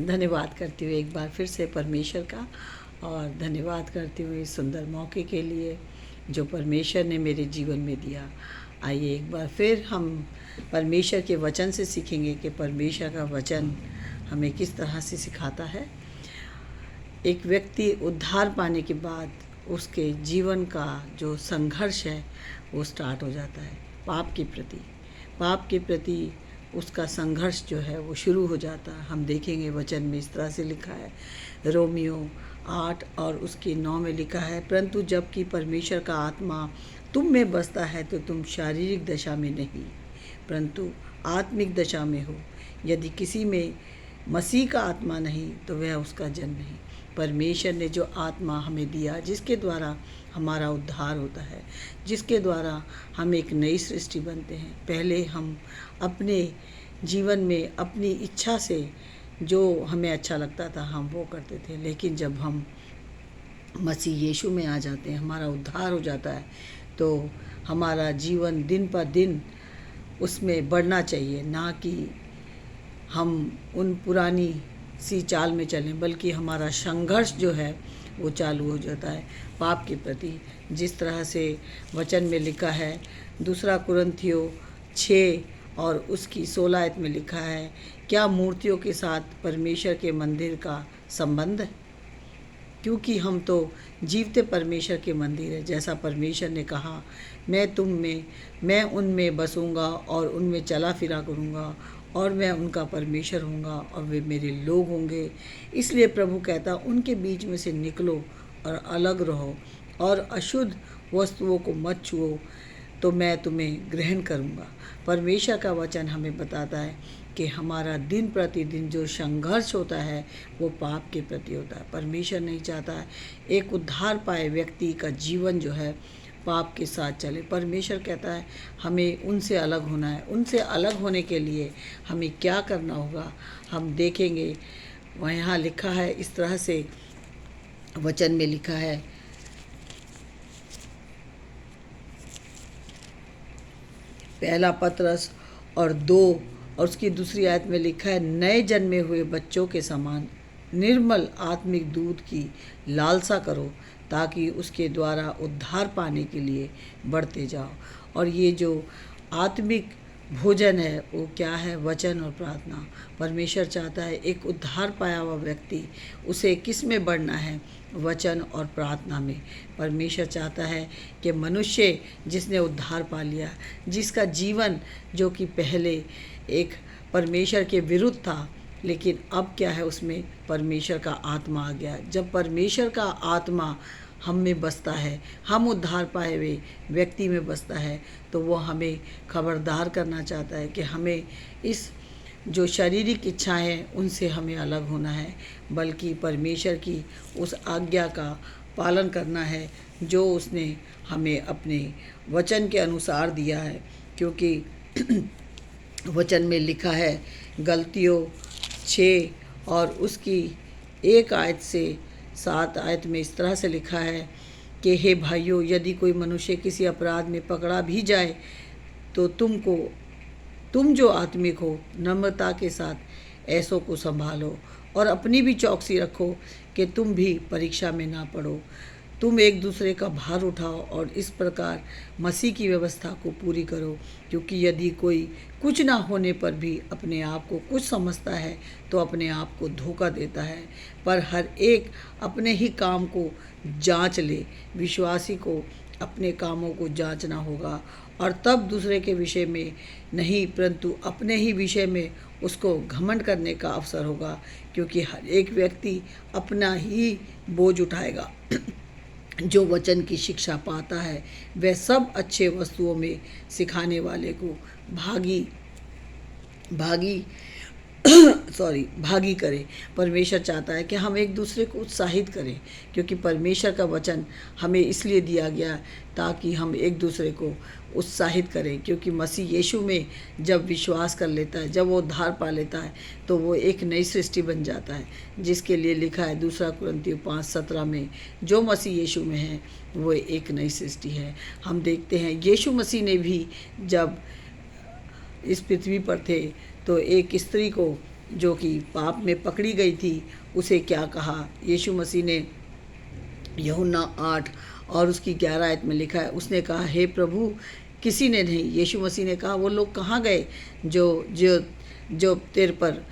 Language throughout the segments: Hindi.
धन्यवाद करती हूँ एक बार फिर से परमेश्वर का, और धन्यवाद करती हूँ इस सुंदर मौके के लिए जो परमेश्वर ने मेरे जीवन में दिया। आइए एक बार फिर हम परमेश्वर के वचन से सीखेंगे कि परमेश्वर का वचन हमें किस तरह से सिखाता है। एक व्यक्ति उद्धार पाने के बाद उसके जीवन का जो संघर्ष है वो स्टार्ट हो जाता है। पाप के प्रति उसका संघर्ष जो है वो शुरू हो जाता है। हम देखेंगे वचन में इस तरह से लिखा है, रोमियो 8 और उसके 9 में लिखा है, परंतु जबकि परमेश्वर का आत्मा तुम में बसता है तो तुम शारीरिक दशा में नहीं परंतु आत्मिक दशा में हो। यदि किसी में मसीह का आत्मा नहीं तो वह उसका जन नहीं। परमेश्वर ने जो आत्मा हमें दिया, जिसके द्वारा हमारा उद्धार होता है, जिसके द्वारा हम एक नई सृष्टि बनते हैं। पहले हम अपने जीवन में अपनी इच्छा से जो हमें अच्छा लगता था हम वो करते थे, लेकिन जब हम मसीह यीशु में आ जाते हैं, हमारा उद्धार हो जाता है, तो हमारा जीवन दिन पर दिन उसमें बढ़ना चाहिए, ना कि हम उन पुरानी सी चाल में चलें, बल्कि हमारा संघर्ष जो है वो चालू हो जाता है पाप के प्रति। जिस तरह से वचन में लिखा है, दूसरा कुरिन्थियों 6 और उसकी 16 आयत में लिखा है, क्या मूर्तियों के साथ परमेश्वर के मंदिर का संबंध है? क्योंकि हम तो जीवते परमेश्वर के मंदिर है। जैसा परमेश्वर ने कहा, मैं उनमें बसूंगा और उनमें चला फिरा करूंगा और मैं उनका परमेश्वर होऊंगा और वे मेरे लोग होंगे। इसलिए प्रभु कहता, उनके बीच में से निकलो और अलग रहो और अशुद्ध वस्तुओं को मत छुओ, तो मैं तुम्हें ग्रहण करूंगा। परमेश्वर का वचन हमें बताता है कि हमारा दिन प्रतिदिन जो संघर्ष होता है वो पाप के प्रति होता है। परमेश्वर नहीं चाहता है एक उद्धार पाए व्यक्ति का जीवन जो है पाप के साथ चले। परमेश्वर कहता है हमें उनसे अलग होना है। उनसे अलग होने के लिए हमें क्या करना होगा हम देखेंगे। वहाँ लिखा है इस तरह से, वचन में लिखा है, पहला पतरस और 2 और उसकी दूसरी आयत में लिखा है, नए जन्मे हुए बच्चों के समान निर्मल आत्मिक दूध की लालसा करो ताकि उसके द्वारा उद्धार पाने के लिए बढ़ते जाओ। और ये जो आत्मिक भोजन है वो क्या है? वचन और प्रार्थना। परमेश्वर चाहता है एक उद्धार पाया हुआ व्यक्ति, उसे किस में बढ़ना है? वचन और प्रार्थना में। परमेश्वर चाहता है कि मनुष्य जिसने उद्धार पा लिया, जिसका जीवन जो कि पहले एक परमेश्वर के विरुद्ध था, लेकिन अब क्या है, उसमें परमेश्वर का आत्मा आ गया। जब परमेश्वर का आत्मा हम में बसता है, हम उद्धार पाए हुए व्यक्ति में बसता है, तो वो हमें खबरदार करना चाहता है कि हमें इस जो शारीरिक इच्छाएं हैं उनसे हमें अलग होना है, बल्कि परमेश्वर की उस आज्ञा का पालन करना है जो उसने हमें अपने वचन के अनुसार दिया है। क्योंकि वचन में लिखा है, गलतियों 6 और उसकी 1 आयत से 7 आयत में इस तरह से लिखा है कि हे भाइयों, यदि कोई मनुष्य किसी अपराध में पकड़ा भी जाए तो तुम जो आत्मिक हो नम्रता के साथ ऐसों को संभालो और अपनी भी चौकसी रखो कि तुम भी परीक्षा में ना पड़ो। तुम एक दूसरे का भार उठाओ और इस प्रकार मसीह की व्यवस्था को पूरी करो। क्योंकि यदि कोई कुछ ना होने पर भी अपने आप को कुछ समझता है तो अपने आप को धोखा देता है। पर हर एक अपने ही काम को जांच ले। विश्वासी को अपने कामों को जांचना होगा और तब दूसरे के विषय में नहीं परंतु अपने ही विषय में उसको घमंड करने का अवसर होगा। क्योंकि हर एक व्यक्ति अपना ही बोझ उठाएगा। जो वचन की शिक्षा पाता है वह सब अच्छे वस्तुओं में सिखाने वाले को भागी करे। परमेश्वर चाहता है कि हम एक दूसरे को उत्साहित करें, क्योंकि परमेश्वर का वचन हमें इसलिए दिया गया ताकि हम एक दूसरे को उत्साहित करें। क्योंकि मसीह यीशु में जब विश्वास कर लेता है, जब वो उद्धार पा लेता है, तो वो एक नई सृष्टि बन जाता है, जिसके लिए लिखा है दूसरा कुरिन्थियों 5:17 में, जो मसीह यीशु में है वो एक नई सृष्टि है। हम देखते हैं यीशु मसीह ने भी जब इस पृथ्वी पर थे तो एक स्त्री को जो कि पाप में पकड़ी गई थी उसे क्या कहा। यीशु मसीह ने यूहन्ना 8 और उसकी 11 आयत में लिखा है, उसने कहा, हे प्रभु, किसी ने नहीं। यीशु मसीह ने कहा, वो लोग कहाँ गए जो जो जो तेरे पर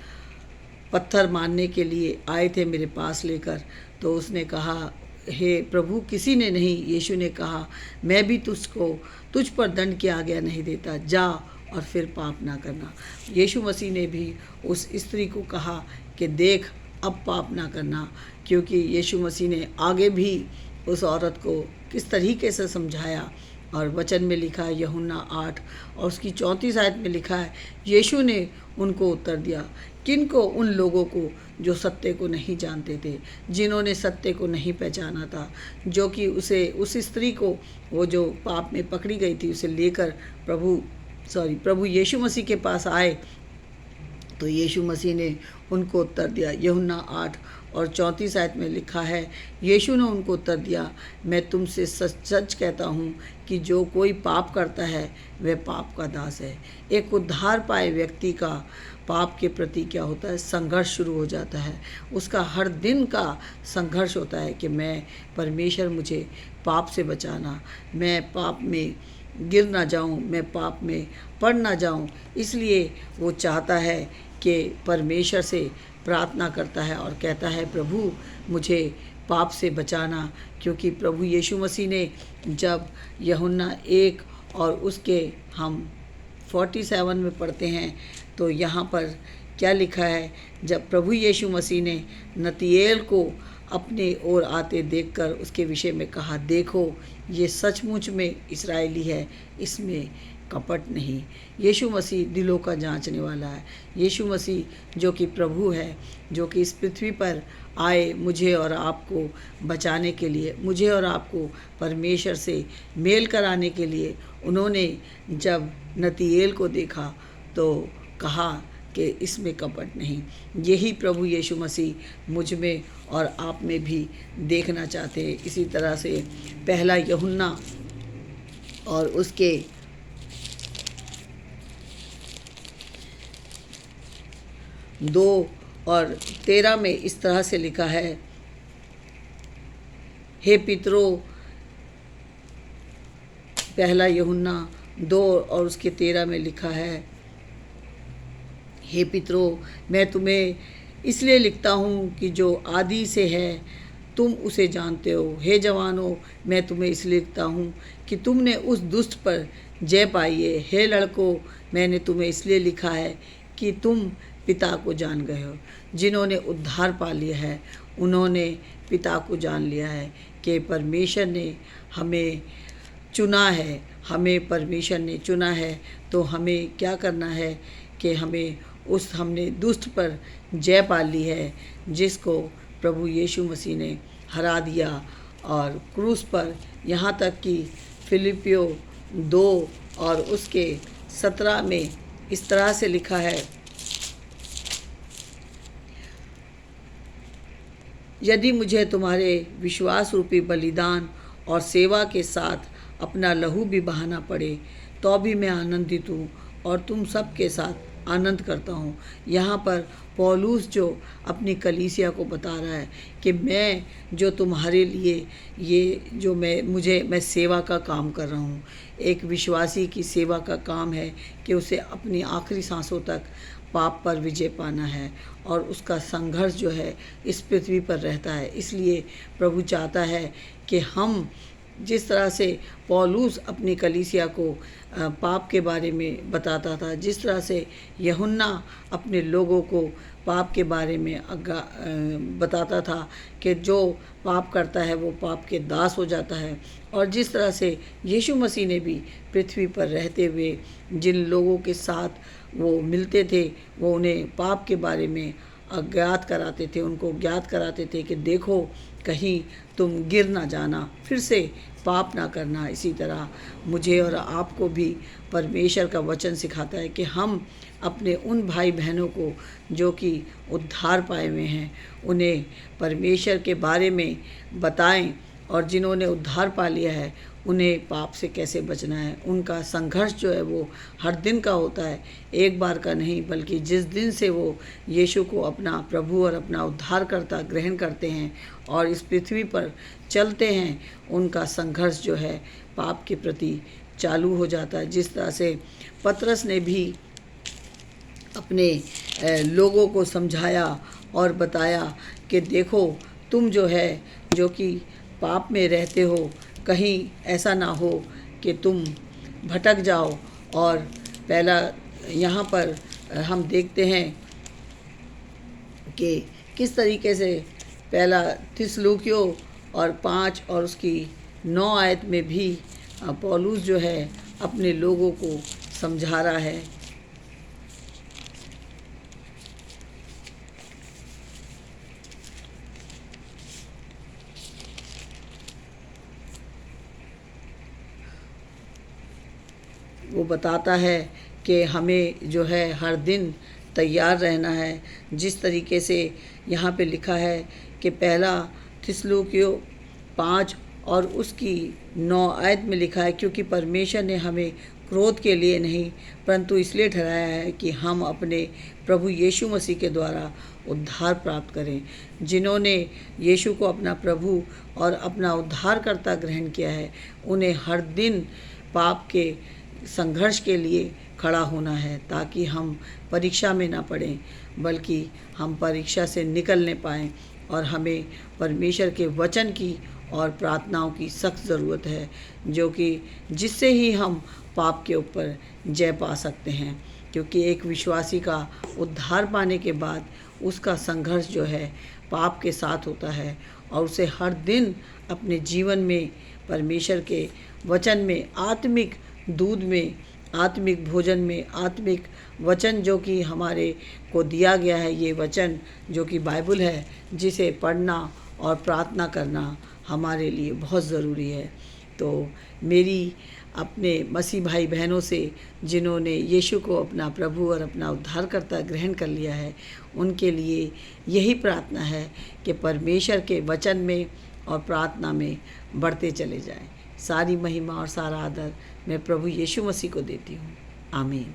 पत्थर मारने के लिए आए थे मेरे पास लेकर। तो उसने कहा, हे प्रभु, किसी ने नहीं। यीशु ने कहा, मैं भी तुझ पर दंड की आज्ञा नहीं देता, जा और फिर पाप ना करना। यीशु मसीह ने भी उस स्त्री को कहा कि देख, अब पाप ना करना, क्योंकि यीशु मसीह ने आगे भी उस औरत को किस तरीके से समझाया। और वचन में लिखा है यूहन्ना 8 और उसकी 34 आयत में लिखा है, यीशु ने उनको उत्तर दिया, किनको? उन लोगों को जो सत्य को नहीं जानते थे, जिन्होंने सत्य को नहीं पहचाना था, जो कि उस स्त्री को, वो जो पाप में पकड़ी गई थी, उसे लेकर प्रभु यीशु मसीह के पास आए। तो यीशु मसीह ने उनको उत्तर दिया। यूहन्ना 8 और 34 आयत में लिखा है, यीशु ने उनको उत्तर दिया, मैं तुमसे सच सच कहता हूँ कि जो कोई पाप करता है वह पाप का दास है। एक उद्धार पाए व्यक्ति का पाप के प्रति क्या होता है? संघर्ष शुरू हो जाता है। उसका हर दिन का संघर्ष होता है कि मैं, परमेश्वर मुझे पाप से बचाना, मैं पाप में गिर ना जाऊं, मैं पाप में पड़ ना जाऊं। इसलिए वो चाहता है कि परमेश्वर से प्रार्थना करता है और कहता है, प्रभु मुझे पाप से बचाना। क्योंकि प्रभु यीशु मसीह ने जब यूहन्ना 1 और उसके हम 47 में पढ़ते हैं, तो यहाँ पर क्या लिखा है, जब प्रभु यीशु मसीह ने नतनएल को अपने ओर आते देखकर उसके विषय में कहा, देखो ये सचमुच में इस्राएली है, इसमें कपट नहीं। यीशु मसीह दिलों का जांचने वाला है। यीशु मसीह जो कि प्रभु है, जो कि इस पृथ्वी पर आए मुझे और आपको बचाने के लिए, मुझे और आपको परमेश्वर से मेल कराने के लिए, उन्होंने जब नतनएल को देखा तो कहा कि इसमें कपट नहीं। यही प्रभु यीशु मसीह मुझ में और आप में भी देखना चाहते हैं। इसी तरह से पहला यूहन्ना और उसके 2 और 13 में इस तरह से लिखा है, हे पितरों, पहला यूहन्ना 2 और उसके 13 में लिखा है, हे पितरों, मैं तुम्हें इसलिए लिखता हूँ कि जो आदि से है तुम उसे जानते हो। हे जवानों, मैं तुम्हें इसलिए लिखता हूँ कि तुमने उस दुष्ट पर जय पाई है। हे लड़कों, मैंने तुम्हें इसलिए लिखा है कि तुम पिता को जान गए हो। जिन्होंने उद्धार पा लिया है उन्होंने पिता को जान लिया है कि परमेश्वर ने हमें चुना है, हमें परमेश्वर ने चुना है। तो हमें क्या करना है कि हमने दुष्ट पर जय पा ली है, जिसको प्रभु यीशु मसीह ने हरा दिया। और क्रूस पर, यहाँ तक कि फिलिपियों 2 और उसके 17 में इस तरह से लिखा है, यदि मुझे तुम्हारे विश्वास रूपी बलिदान और सेवा के साथ अपना लहू भी बहाना पड़े तो भी मैं आनंदित हूँ और तुम सब के साथ आनंद करता हूँ। यहाँ पर पौलुस जो अपनी कलीसिया को बता रहा है कि मैं जो तुम्हारे लिए मैं सेवा का काम कर रहा हूँ। एक विश्वासी की सेवा का काम है कि उसे अपनी आखिरी सांसों तक पाप पर विजय पाना है और उसका संघर्ष जो है इस पृथ्वी पर रहता है। इसलिए प्रभु चाहता है कि हम, जिस तरह से पौलुस अपनी कलीसिया को पाप के बारे में बताता था, जिस तरह से यूहन्ना अपने लोगों को पाप के बारे में बताता था कि जो पाप करता है वो पाप के दास हो जाता है, और जिस तरह से यीशु मसीह ने भी पृथ्वी पर रहते हुए जिन लोगों के साथ वो मिलते थे, वो उन्हें पाप के बारे में अज्ञात कराते थे, उनको ज्ञात कराते थे कि देखो कहीं तुम गिर ना जाना, फिर से पाप ना करना। इसी तरह मुझे और आपको भी परमेश्वर का वचन सिखाता है कि हम अपने उन भाई बहनों को जो कि उद्धार पाए हुए हैं उन्हें परमेश्वर के बारे में बताएं, और जिन्होंने उद्धार पा लिया है उन्हें पाप से कैसे बचना है। उनका संघर्ष जो है वो हर दिन का होता है, एक बार का नहीं, बल्कि जिस दिन से वो यीशु को अपना प्रभु और अपना उद्धारकर्ता ग्रहण करते हैं और इस पृथ्वी पर चलते हैं, उनका संघर्ष जो है पाप के प्रति चालू हो जाता है। जिस तरह से पतरस ने भी अपने लोगों को समझाया और बताया कि देखो, तुम जो है जो कि पाप में रहते हो, कहीं ऐसा ना हो कि तुम भटक जाओ। और पहला यहाँ पर हम देखते हैं कि किस तरीके से पहला थिस्सलुकियों और 5 और उसकी 9 आयत में भी पौलुस जो है अपने लोगों को समझा रहा है। वो बताता है कि हमें जो है हर दिन तैयार रहना है। जिस तरीके से यहाँ पे लिखा है कि पहला थिस्सलुकियों 5 और उसकी 9 आयत में लिखा है, क्योंकि परमेश्वर ने हमें क्रोध के लिए नहीं परंतु इसलिए ठहराया है कि हम अपने प्रभु यीशु मसीह के द्वारा उद्धार प्राप्त करें। जिन्होंने यीशु को अपना प्रभु और अपना उद्धारकर्ता ग्रहण किया है, उन्हें हर दिन पाप के संघर्ष के लिए खड़ा होना है, ताकि हम परीक्षा में ना पड़ें, बल्कि हम परीक्षा से निकलने पाएँ। और हमें परमेश्वर के वचन की और प्रार्थनाओं की सख्त ज़रूरत है, जो कि जिससे ही हम पाप के ऊपर जय पा सकते हैं। क्योंकि एक विश्वासी का उद्धार पाने के बाद उसका संघर्ष जो है पाप के साथ होता है, और उसे हर दिन अपने जीवन में परमेश्वर के वचन में, आत्मिक दूध में, आत्मिक भोजन में, आत्मिक वचन जो कि हमारे को दिया गया है, ये वचन जो कि बाइबल है, जिसे पढ़ना और प्रार्थना करना हमारे लिए बहुत ज़रूरी है। तो मेरी अपने मसीह भाई बहनों से जिन्होंने यीशु को अपना प्रभु और अपना उद्धारकर्ता ग्रहण कर लिया है, उनके लिए यही प्रार्थना है कि परमेश्वर के वचन में और प्रार्थना में बढ़ते चले जाएं। सारी महिमा और सारा आदर मैं प्रभु यीशु मसीह को देती हूँ। आमीन।